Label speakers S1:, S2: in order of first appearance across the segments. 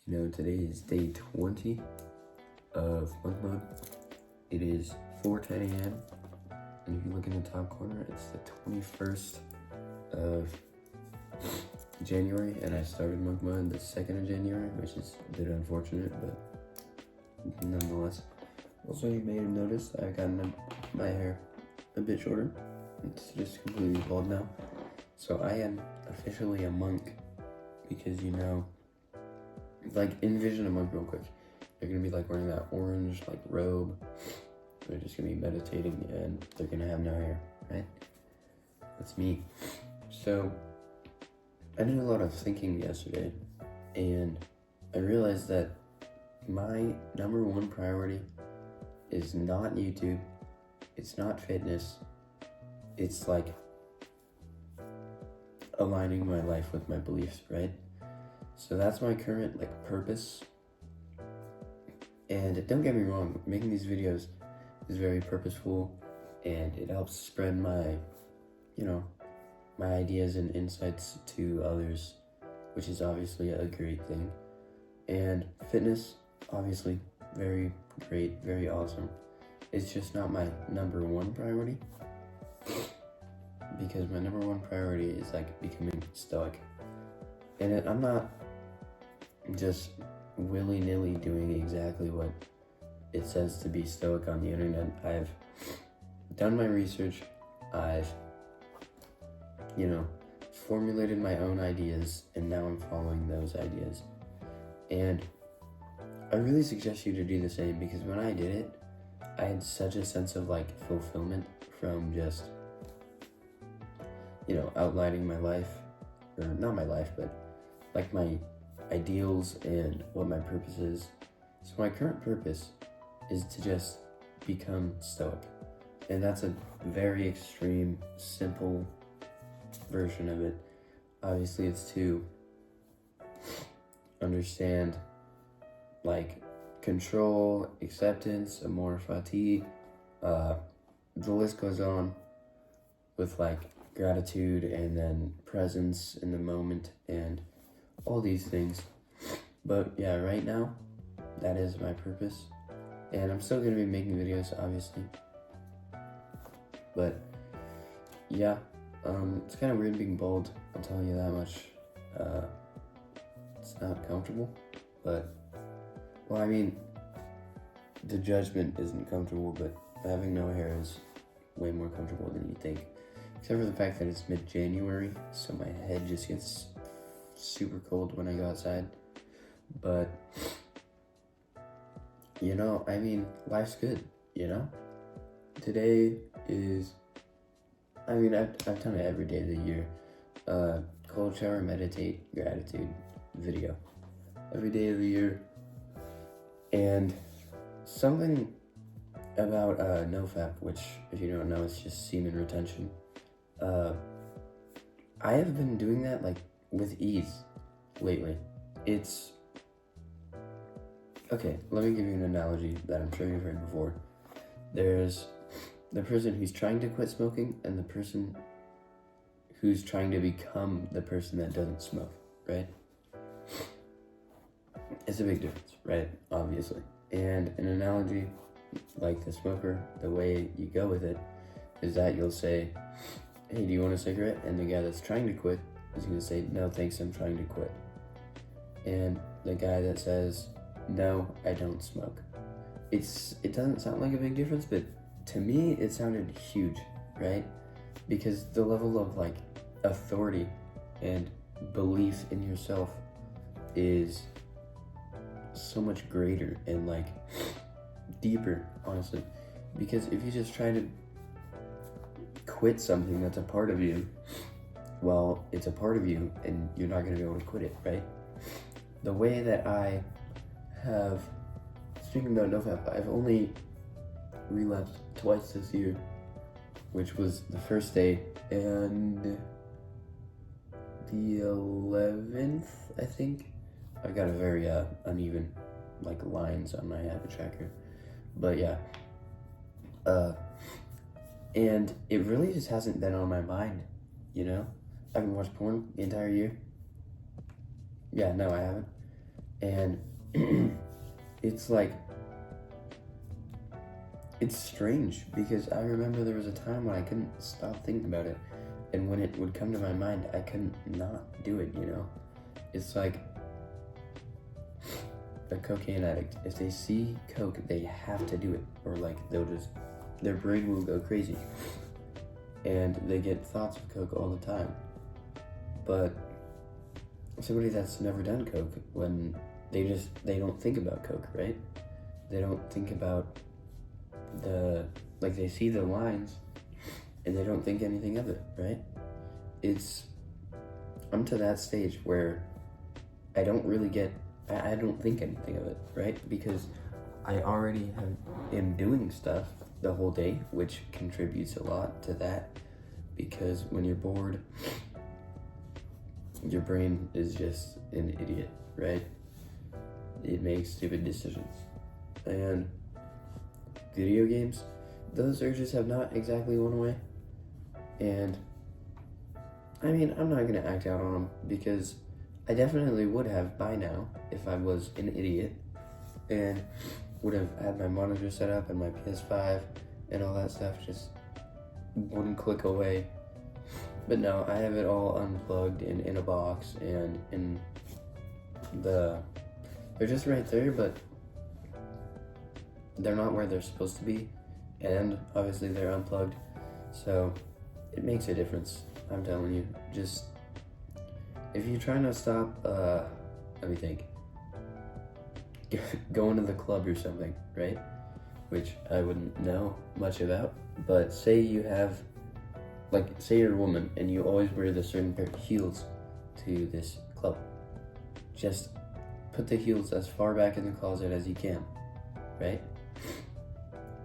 S1: Today is day 20 of monk mode. It is 4:10 a.m. and if you look in the top corner, it's the 21st of January, and I started monk mode the 2nd of January, which is a bit unfortunate, but nonetheless. Also, you may have noticed I've gotten my hair a bit shorter. It's just completely bald now. So I am officially a monk because, like, envision a monk real quick. They're gonna be like wearing that orange like robe. They're just gonna be meditating and they're gonna have no hair, right? That's me. So I did a lot of thinking yesterday and I realized that my number one priority is not YouTube, it's not fitness, it's like aligning my life with my beliefs, right? So that's my current purpose. And don't get me wrong, making these videos is very purposeful and it helps spread my ideas and insights to others, which is obviously a great thing. And fitness, obviously, very great, very awesome. It's just not my number one priority because my number one priority is becoming stoic. And I'm not just willy-nilly doing exactly what it says to be stoic on the internet. I've done my research, I've formulated my own ideas, and now I'm following those ideas. And I really suggest you to do the same because when I did it, I had such a sense of fulfillment from just outlining my life, or not my life, but my ideals and what my purpose is. So my current purpose is to just become stoic. And that's a very extreme, simple version of it. Obviously, it's to understand control, acceptance, amor fati, the list goes on with gratitude and then presence in the moment and all these things. But yeah, right now, that is my purpose. And I'm still gonna be making videos, obviously. But yeah, it's kind of weird being bald, I'll tell you that much. It's not comfortable, but, well, I mean, the judgment isn't comfortable, but having no hair is way more comfortable than you think. Except for the fact that it's mid-January, so my head just gets super cold when I go outside. But, life's good, Today is, I've done it every day of the year. Cold shower, meditate, gratitude video. Every day of the year. And something about NoFap, which, if you don't know, it's just semen retention. I have been doing that with ease lately. It's okay, let me give you an analogy that I'm sure you've heard before. There's the person who's trying to quit smoking and the person who's trying to become the person that doesn't smoke, right? It's a big difference, right? Obviously. And an analogy like the smoker, the way you go with it is that you'll say, hey, do you want a cigarette? And the guy that's trying to quit is going to say, no, thanks, I'm trying to quit. And the guy that says, no, I don't smoke. It doesn't sound like a big difference, but to me, it sounded huge, right? Because the level of authority and belief in yourself is so much greater and deeper, honestly. Because if you just try to quit something that's a part of you, well, it's a part of you and you're not going to be able to quit it, right? The way that I have, speaking about NoFap, I've only relapsed twice this year, which was the first day and the 11th, I think. I've got a very uneven lines on my habit tracker, but yeah. And it really just hasn't been on my mind, I haven't watched porn the entire year. Yeah, no, I haven't. And it's like, it's strange because I remember there was a time when I couldn't stop thinking about it. And when it would come to my mind, I couldn't not do it, you know? It's like a cocaine addict. If they see coke, they have to do it. Or like their brain will go crazy. And they get thoughts of coke all the time. But somebody that's never done coke, when they don't think about coke, right? They don't think about they see the lines and they don't think anything of it, right? I'm to that stage where I don't think anything of it, right? Because I already am doing stuff the whole day, which contributes a lot to that. Because when you're bored, your brain is just an idiot, right? It makes stupid decisions. And video games, those urges have not exactly went away. And I mean, I'm not gonna act out on them because I definitely would have by now if I was an idiot and would have had my monitor set up and my PS5 and all that stuff just one click away. But no, I have it all unplugged and in a box and they're just right there, but they're not where they're supposed to be, and obviously they're unplugged, so it makes a difference. I'm telling you, just if you're trying to stop, let me think, going to the club or something, right? Which I wouldn't know much about, but say you have, say you're a woman and you always wear this certain pair of heels to this club. Just put the heels as far back in the closet as you can, right?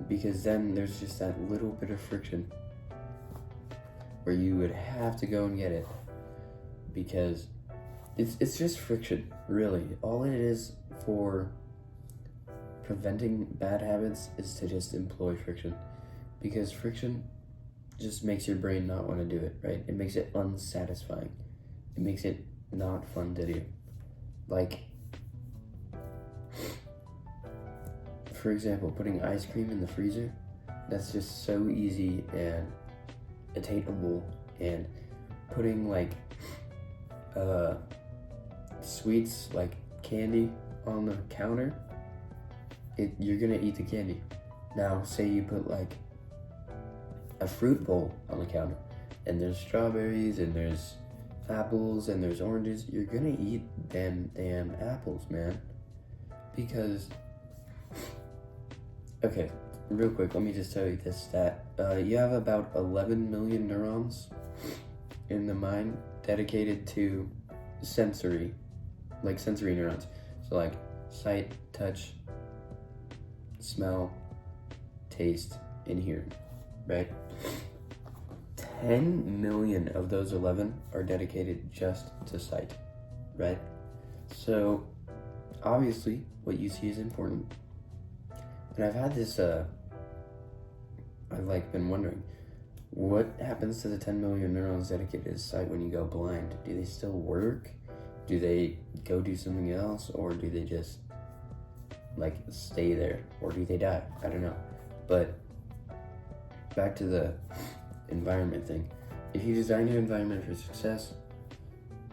S1: Because then there's just that little bit of friction where you would have to go and get it, because it's just friction, really. All it is for preventing bad habits is to just employ friction, because friction just makes your brain not want to do it, right? It makes it unsatisfying. It makes it not fun to do. Like, for example, putting ice cream in the freezer, that's just so easy and attainable. And putting sweets like candy on the counter, you're gonna eat the candy. Now, say you put a fruit bowl on the counter and there's strawberries and there's apples and there's oranges, you're gonna eat them damn apples, man. Because, okay, real quick, let me just tell you this stat. You have about 11 million neurons in the mind dedicated to sensory neurons. So sight, touch, smell, taste, and hearing, right? 10 million of those 11 are dedicated just to sight, right? So obviously what you see is important. And I've had this, I've been wondering, what happens to the 10 million neurons dedicated to sight when you go blind? Do they still work? Do they go do something else? Or do they just stay there? Or do they die? I don't know. But back to the environment thing. If you design your environment for success,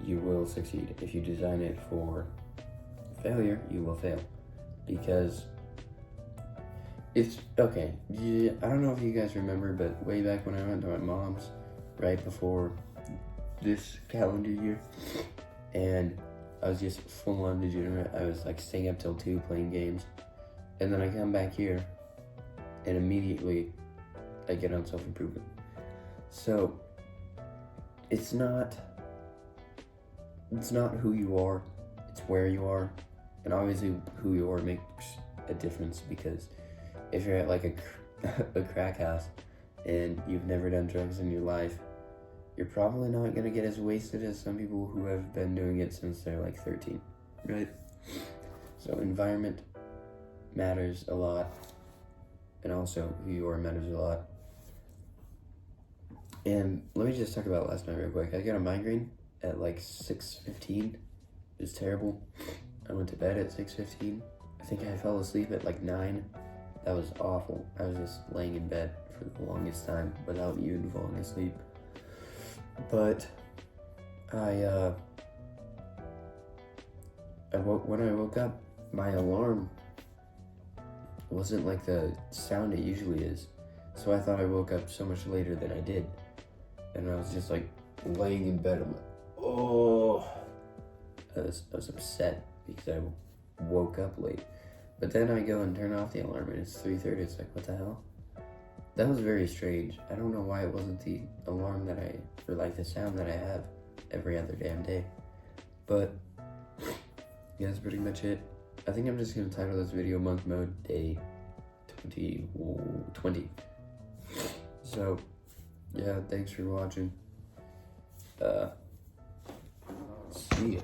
S1: you will succeed. If you design it for failure, you will fail. Because it's okay. Yeah, I don't know if you guys remember, but way back when I went to my mom's, right before this calendar year, and I was just full on degenerate. I was staying up till 2 playing games, and then I come back here, and immediately I get on self-improvement. So it's not who you are, it's where you are, and obviously who you are makes a difference, because if you're at a crack house and you've never done drugs in your life, you're probably not going to get as wasted as some people who have been doing it since they're 13, right? So environment matters a lot, and also who you are matters a lot. And let me just talk about last night real quick. I got a migraine at 6:15. It was terrible. I went to bed at 6:15. I think I fell asleep at like 9. That was awful. I was just laying in bed for the longest time without even falling asleep. But when I woke up, my alarm wasn't like the sound it usually is. So I thought I woke up so much later than I did. And I was just like laying in bed. I'm like, oh. I was upset because I woke up late. But then I go and turn off the alarm and it's 3:30. It's like, what the hell? That was very strange. I don't know why it wasn't the alarm or like the sound that I have every other damn day. But yeah, that's pretty much it. I think I'm just gonna title this video Monk Mode Day 2020. So yeah, thanks for watching. See ya.